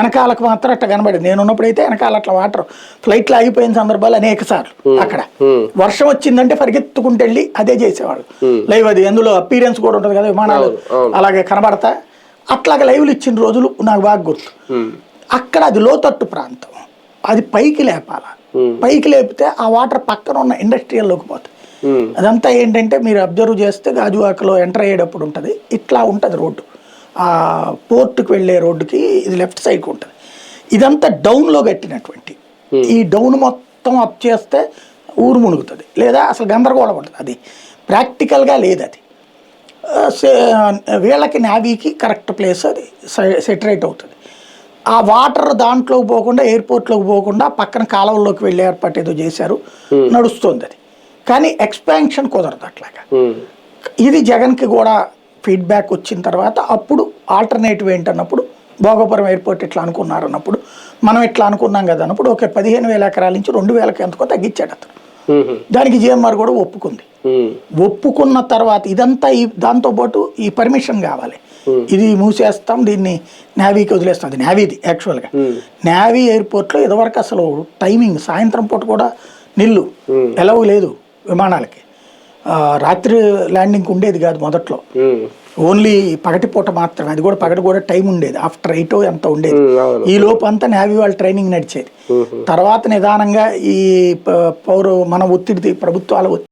వెనకాలకు మాత్రం అట్లా కనబడింది. నేను ఉన్నప్పుడైతే వెనకాల అట్లా వాటర్ ఫ్లైట్లు ఆగిపోయిన సందర్భాలు అనేక సార్లు. అక్కడ వర్షం వచ్చిందంటే పరిగెత్తుకుంటూ వెళ్ళి అదే చేసేవాళ్ళు లైవ్. అది అందులో అపీరెన్స్ కూడా ఉంటుంది కదా, విమానాలు అలాగే కనబడతా అట్లాగే లైవ్లు ఇచ్చిన రోజులు నాకు బాగా గుర్తు. అక్కడ అది లోతట్టు ప్రాంతం, అది పైకి లేపాల. పైకి లేపితే ఆ వాటర్ పక్కన ఉన్న ఇండస్ట్రియల్లోకి పోతుంది. అదంతా ఏంటంటే మీరు అబ్జర్వ్ చేస్తే గాజువాకలో ఎంటర్ అయ్యేటప్పుడు ఉంటుంది, ఇట్లా ఉంటుంది రోడ్డు. ఆ పోర్టుకు వెళ్ళే రోడ్డుకి ఇది లెఫ్ట్ సైడ్కి ఉంటుంది. ఇదంతా డౌన్లో కట్టినటువంటి, ఈ డౌన్ మొత్తం అప్ చేస్తే ఊరు మునుగుతుంది, లేదా అసలు గందరగోళం ఉంటుంది. అది ప్రాక్టికల్గా లేదు. అది వీళ్ళకి నేవీకి కరెక్ట్ ప్లేస్ అది సెటరేట్ అవుతుంది. ఆ వాటర్ దాంట్లోకి పోకుండా ఎయిర్పోర్ట్లోకి పోకుండా పక్కన కాలువల్లోకి వెళ్ళే ఏర్పాటు ఏదో చేశారు, నడుస్తుంది అది. కానీ ఎక్స్పాన్షన్ కుదరదు అట్లాగా. ఇది జగన్కి కూడా ఫీడ్బ్యాక్ వచ్చిన తర్వాత అప్పుడు ఆల్టర్నేటివ్ ఏంటన్నప్పుడు భోగపురం ఎయిర్పోర్ట్ ఇట్లా అనుకున్నారు అన్నప్పుడు, మనం ఇట్లా అనుకున్నాం కదా అన్నప్పుడు ఓకే 15,000 ఎకరాల నుంచి 2,000 ఎంతకో తగ్గించాడు అతను. దానికి జిఎంఆర్ కూడా ఒప్పుకుంది. ఒప్పుకున్న తర్వాత ఇదంతా దాంతోపాటు ఈ పర్మిషన్ కావాలి. ఇది మూసేస్తాం, దీన్ని నేవీకి వదిలేస్తాం. అది నేవీది యాక్చువల్గా. నేవీ ఎయిర్పోర్ట్లో ఇదివరకు అసలు టైమింగ్ సాయంత్రం పూట కూడా నిల్లు ఎలవు లేదు విమానాలకి. రాత్రి ల్యాండింగ్ ఉండేది కాదు మొదట్లో, ఓన్లీ పగటిపూట మాత్రమే. అది కూడా పగటి కూడా టైం ఉండేది, ఆఫ్టర్ 8 ఎంత ఉండేది. ఈ లోపు అంతా నేవీ వాళ్ళ ట్రైనింగ్ నడిచేది. తర్వాత నిదానంగా ఈ మన ఒత్తిడి ప్రభుత్వాల